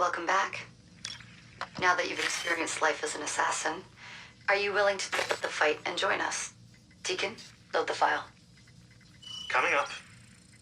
Welcome back. Now that you've experienced life as an assassin, are you willing to pick up the fight and join us? Deacon, load the file. Coming up.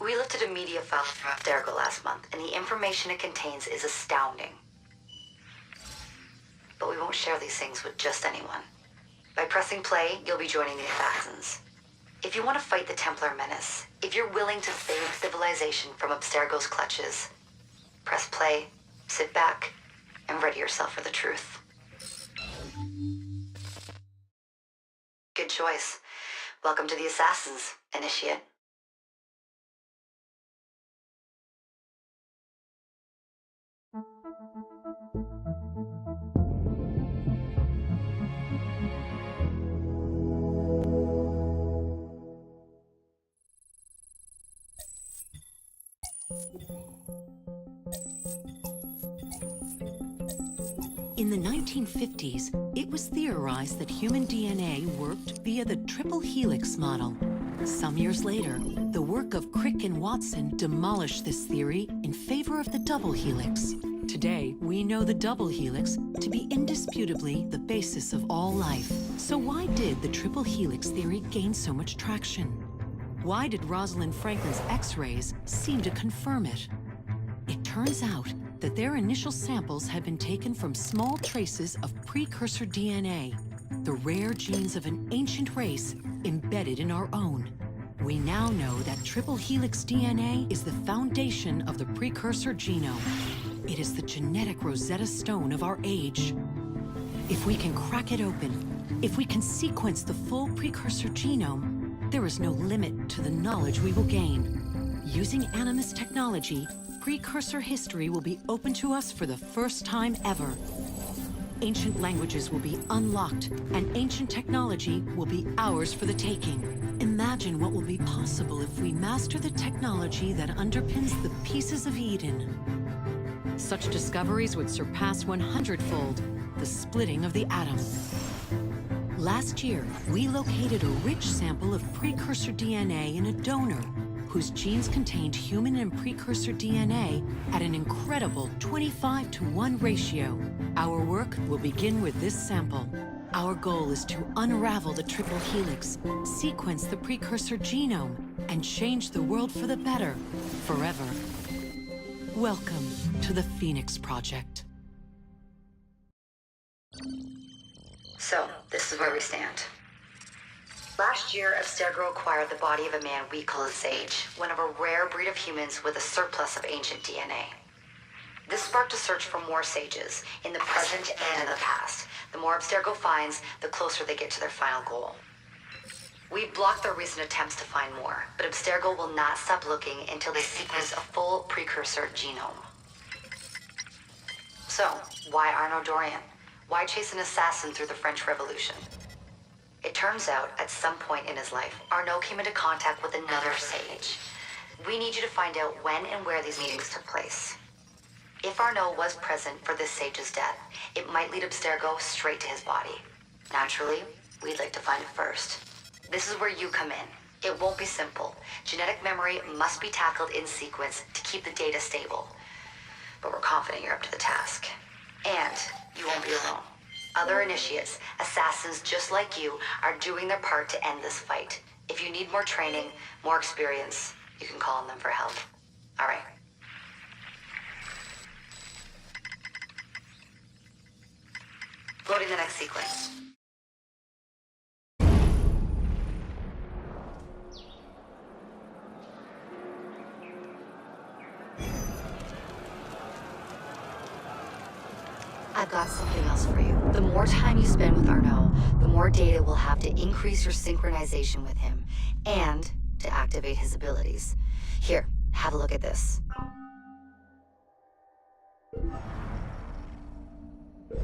We lifted a media file from Abstergo last month, and the information it contains is astounding. But we won't share these things with just anyone. By pressing play, you'll be joining the assassins. If you want to fight the Templar menace, if you're willing to save civilization from Abstergo's clutches, press play, sit back, and ready yourself for the truth. Good choice. Welcome to the Assassins, Initiate. In the 1950s, it was theorized that human DNA worked via the triple helix model. Some years later, the work of Crick and Watson demolished this theory in favor of the double helix. Today, we know the double helix to be indisputably the basis of all life. So why did the triple helix theory gain so much traction? Why did Rosalind Franklin's X-rays seem to confirm it? It turns out that their initial samples had been taken from small traces of precursor DNA, the rare genes of an ancient race embedded in our own. We now know that triple helix DNA is the foundation of the precursor genome. It is the genetic Rosetta Stone of our age. If we can crack it open, if we can sequence the full precursor genome, there is no limit to the knowledge we will gain. Using Animus technology, precursor history will be open to us for the first time ever. Ancient languages will be unlocked, and ancient technology will be ours for the taking. Imagine what will be possible if we master the technology that underpins the pieces of Eden. Such discoveries would surpass 100-fold the splitting of the atom. Last year, we located a rich sample of precursor DNA in a donor whose genes contained human and precursor DNA at an incredible 25-to-1 ratio. Our work will begin with this sample. Our goal is to unravel the triple helix, sequence the precursor genome, and change the world for the better, forever. Welcome to the Phoenix Project. So, this is where we stand. Last year, Abstergo acquired the body of a man we call a sage, one of a rare breed of humans with a surplus of ancient DNA. This sparked a search for more sages, in the present and in the past. The more Abstergo finds, the closer they get to their final goal. We've blocked their recent attempts to find more, but Abstergo will not stop looking until they sequence a full precursor genome. So, why Arnaud Dorian? Why chase an assassin through the French Revolution? It turns out, at some point in his life, Arnaud came into contact with another sage. We need you to find out when and where these meetings took place. If Arnaud was present for this sage's death, it might lead Abstergo straight to his body. Naturally, we'd like to find it first. This is where you come in. It won't be simple. Genetic memory must be tackled in sequence to keep the data stable. But we're confident you're up to the task. And you won't be alone. Other initiates, assassins just like you, are doing their part to end this fight. If you need more training, more experience, you can call on them for help. All right. Loading the next sequence. I've got something else for you. The more time you spend with Arnaud, the more data we'll have to increase your synchronization with him, and to activate his abilities. Here, have a look at this.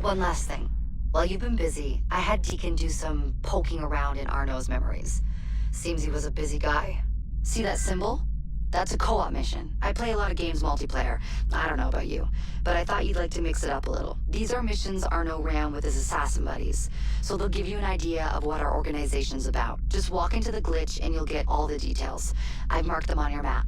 One last thing. While you've been busy, I had Deacon do some poking around in Arnaud's memories. Seems he was a busy guy. See that symbol? That's a co-op mission. I play a lot of games multiplayer. I don't know about you, but I thought you'd like to mix it up a little. These are missions Arnaud ran with his assassin buddies, so they'll give you an idea of what our organization's about. Just walk into the glitch and you'll get all the details. I've marked them on your map.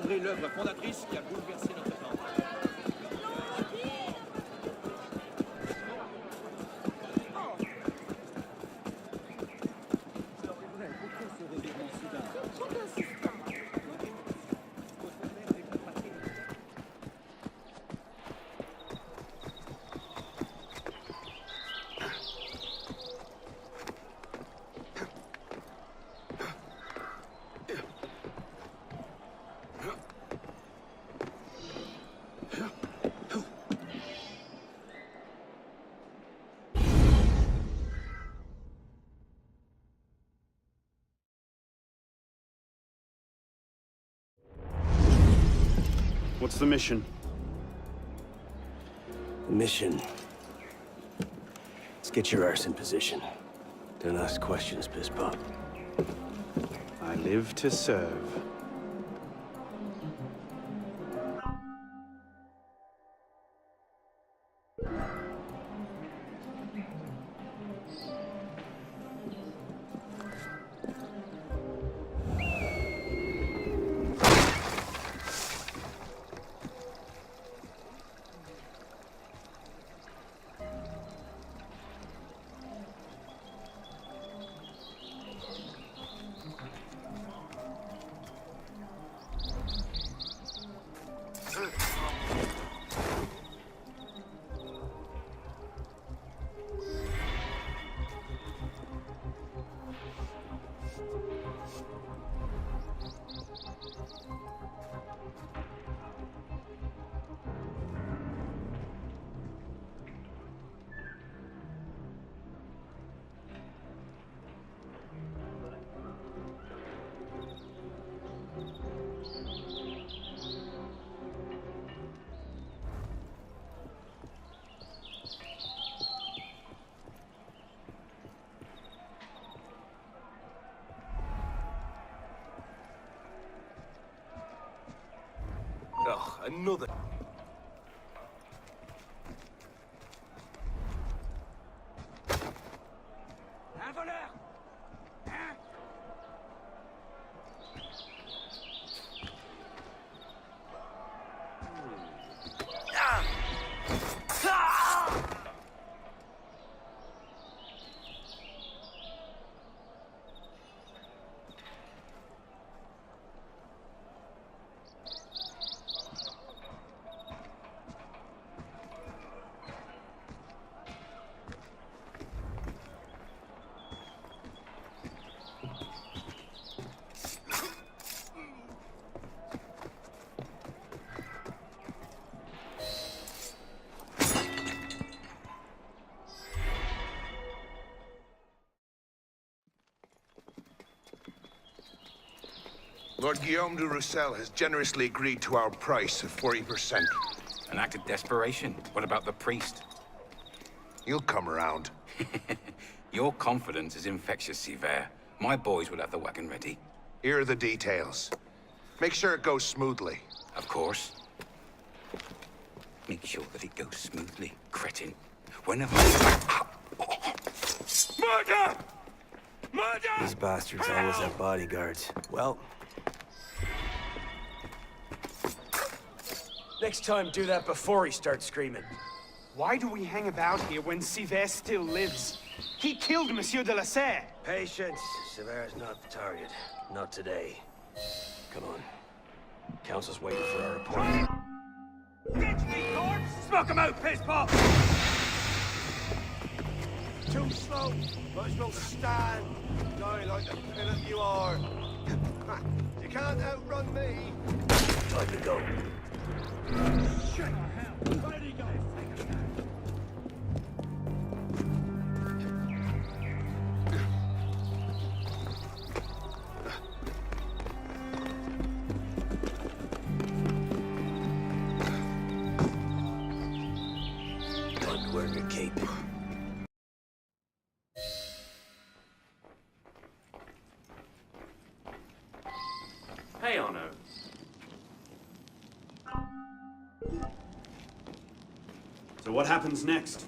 découvrirez l'œuvre fondatrice qui a bouleversé notre temps. What's the mission? Mission. Let's get your arse in position. Don't ask questions, piss pop. I live to serve. Ugh, another. Un voleur! Hein? Lord Guillaume de Roussel has generously agreed to our price of 40%. An act of desperation. What about the priest? He'll come around. Your confidence is infectious, Sever. My boys will have the wagon ready. Here are the details. Make sure it goes smoothly. Of course. Make sure that it goes smoothly, cretin. Whenever... Murder! Murder! These bastards always have bodyguards. Well... next time, do that before he starts screaming. Why do we hang about here when Sivet still lives? He killed Monsieur de la Serre. Patience. Sever's not the target. Not today. Come on. Council's waiting for our report. Ditch me, corpse! Smoke him out, piss pop! Too slow. Might as well stand. Die like the pilot you are. You can't outrun me. Time to go. Shit! Where did he go? Wear your cape. Hey, Arno. So what happens next?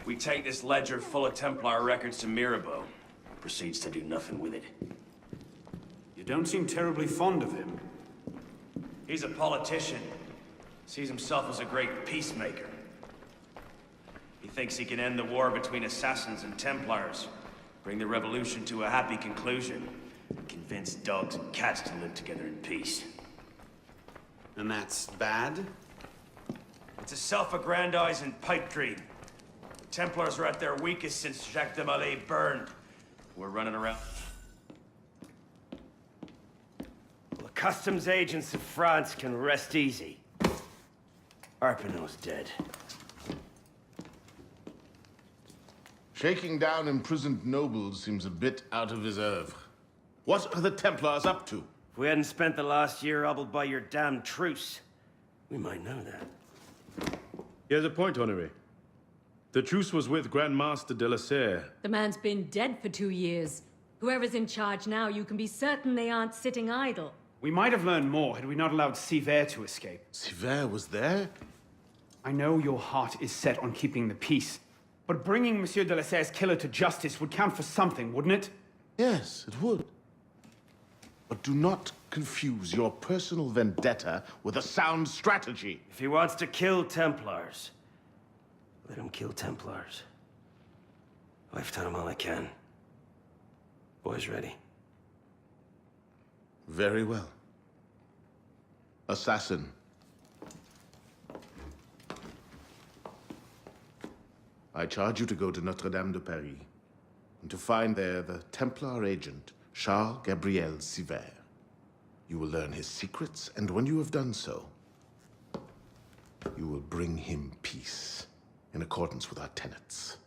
We take this ledger full of Templar records to Mirabeau. Proceeds to do nothing with it. You don't seem terribly fond of him. He's a politician. Sees himself as a great peacemaker. He thinks he can end the war between assassins and Templars, bring the revolution to a happy conclusion, and convince dogs and cats to live together in peace. And that's bad? It's a self-aggrandizing pipe dream. The Templars are at their weakest since Jacques de Molay burned. We're running around. The customs agents of France can rest easy. Arpinot's dead. Shaking down imprisoned nobles seems a bit out of his oeuvre. What are the Templars up to? If we hadn't spent the last year hobbled by your damn truce, we might know that. He has a point, Honoré. The truce was with Grand Master de la Serre. The man's been dead for 2 years. Whoever's in charge now, you can be certain they aren't sitting idle. We might have learned more had we not allowed Sivert to escape. Sivert was there? I know your heart is set on keeping the peace, but bringing Monsieur de la Serre's killer to justice would count for something, wouldn't it? Yes, it would. But do not confuse your personal vendetta with a sound strategy. If he wants to kill Templars, let him kill Templars. I've done all I can. Boys ready? Very well. Assassin. I charge you to go to Notre-Dame de Paris and to find there the Templar agent, Charles Gabriel Sivert. You will learn his secrets, and when you have done so, you will bring him peace in accordance with our tenets.